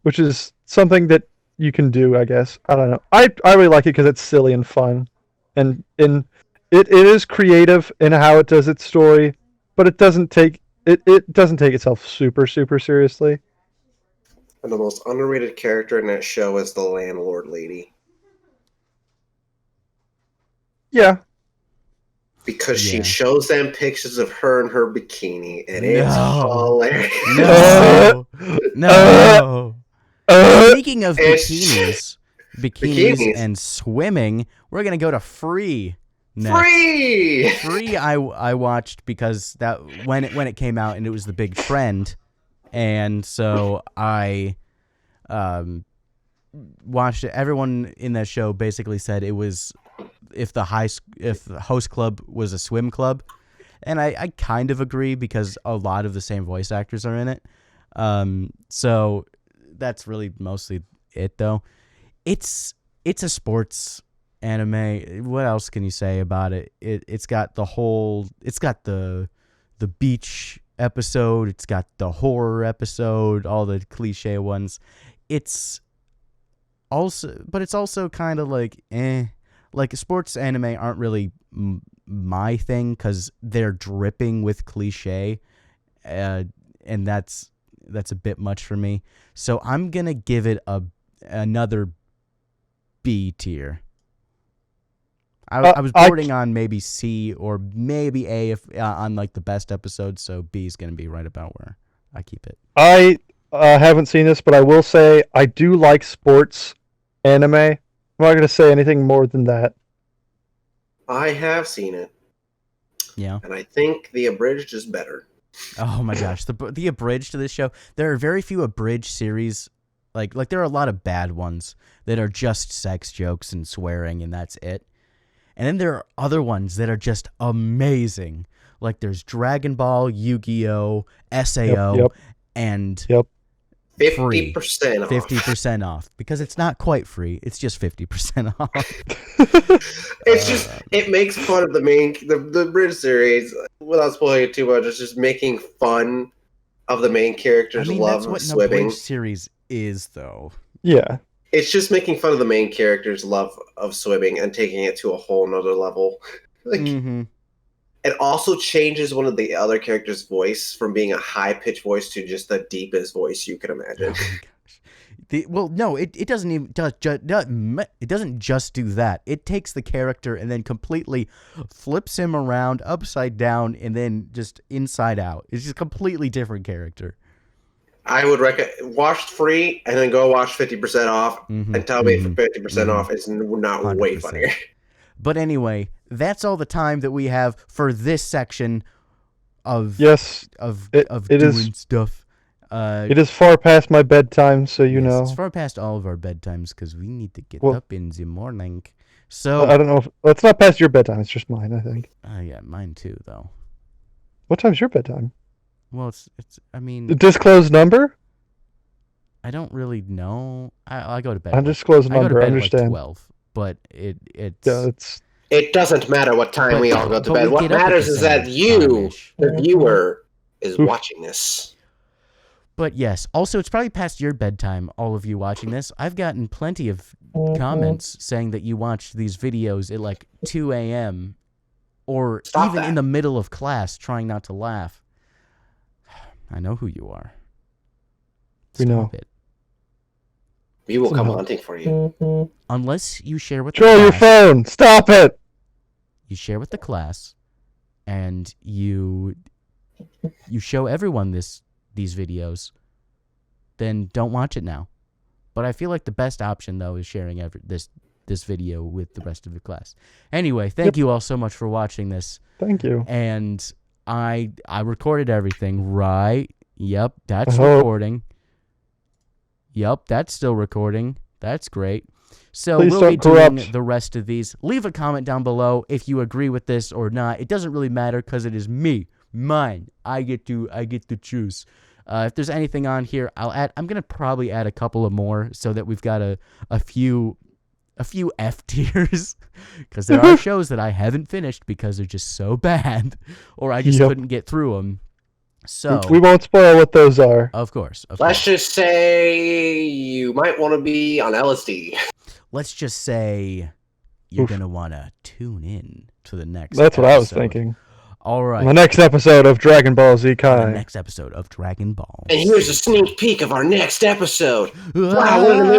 which is something that you can do, I guess. I don't know. I really like it because it's silly and fun, and it is creative in how it does its story, but it doesn't take itself super seriously. And the most underrated character in that show is the landlord lady. Yeah. Because she Yeah. shows them pictures of her in her bikini, and it's hilarious. No. No. Speaking of It's- bikinis and swimming, we're gonna go to Free. Next. Free! Free, I watched because that when it came out and it was the big trend, and so I watched it. Everyone in that show basically said it was if the host club was a swim club, and I kind of agree because a lot of the same voice actors are in it. So that's really mostly it though. It's a sports anime. What else can you say about it? It's got the beach episode, it's got the horror episode, all the cliche ones. It's also kind of like like sports anime aren't really my thing because they're dripping with cliche, and that's a bit much for me. So I'm gonna give it another B tier. I was bordering on maybe C or maybe A if on like the best episodes. So B is gonna be right about where I keep it. I haven't seen this, but I will say I do like sports anime. I'm not going to say anything more than that. I have seen it, Yeah. and I think the abridged is better. Oh my gosh, the abridged to this show. There are very few abridged series. Like there are a lot of bad ones that are just sex jokes and swearing, and that's it. And then there are other ones that are just amazing. Like there's Dragon Ball, Yu-Gi-Oh, SAO, and 50% off. 50% off because it's not quite free. It's just 50% off. It's just it makes fun of the bridge series without spoiling it too much. It's just making fun of the main character's love that's of what an swimming. abridged series is, though. Yeah. It's just making fun of the main character's love of swimming and taking it to a whole nother level. Like, it also changes one of the other characters' voice from being a high-pitched voice to just the deepest voice you can imagine. Oh my gosh. No, it doesn't even it doesn't just do that. It takes the character and then completely flips him around upside down and then just inside out. It's just a completely different character. I would recommend watch Free and then go watch 50% off and tell me if 50% off is not 100%. Way funnier. But anyway, that's all the time that we have for this section of doing stuff. It is far past my bedtime, so you know. It's far past all of our bedtimes because we need to get up in the morning. So I don't know. It's not past your bedtime. It's just mine, I think. Yeah, mine too, though. What time's your bedtime? Well, it's. I mean, the disclosed number. I don't really know. I go to bed. Undisclosed I go to number. bed at Understand? like 12, but it's Yeah, it's It doesn't matter what time we all go to but bed. we What get up at matters the is that same you, time-ish. the viewer, is Oof. watching this. But yes, also it's probably past your bedtime, all of you watching this. I've gotten plenty of comments saying that you watch these videos at like 2 a.m. or Stop even that. in the middle of class trying not to laugh. I know who you are. We know. Stop it. We will come Somehow. hunting for you. Unless you share with the Troll your class, phone. Stop it. you share with the class, and you show everyone these videos, then don't watch it now. But I feel like the best option though is sharing this video with the rest of the class. Anyway, thank you all so much for watching this. Thank you. And I recorded everything, right? Yep, that's I hope. recording. Yep, that's still recording. That's great. So Please we'll don't be doing corrupt. the rest of these. Leave a comment down below if you agree with this or not. It doesn't really matter because it is mine. I get to choose. If there's anything on here, I'll add. I'm gonna probably add a couple of more so that we've got a few F tiers, because there are shows that I haven't finished because they're just so bad, or I just Yep. couldn't get through them. So We won't spoil what those are. of course. Let's just say you might want to be on LSD. Let's just say you're Oof. gonna wanna tune in to the next. That's what I was episode. thinking. All right. On the next episode of Dragon Ball Z The Kai. next episode of Dragon Ball. And here's a sneak peek of our next episode. Ah! Wow, we're gonna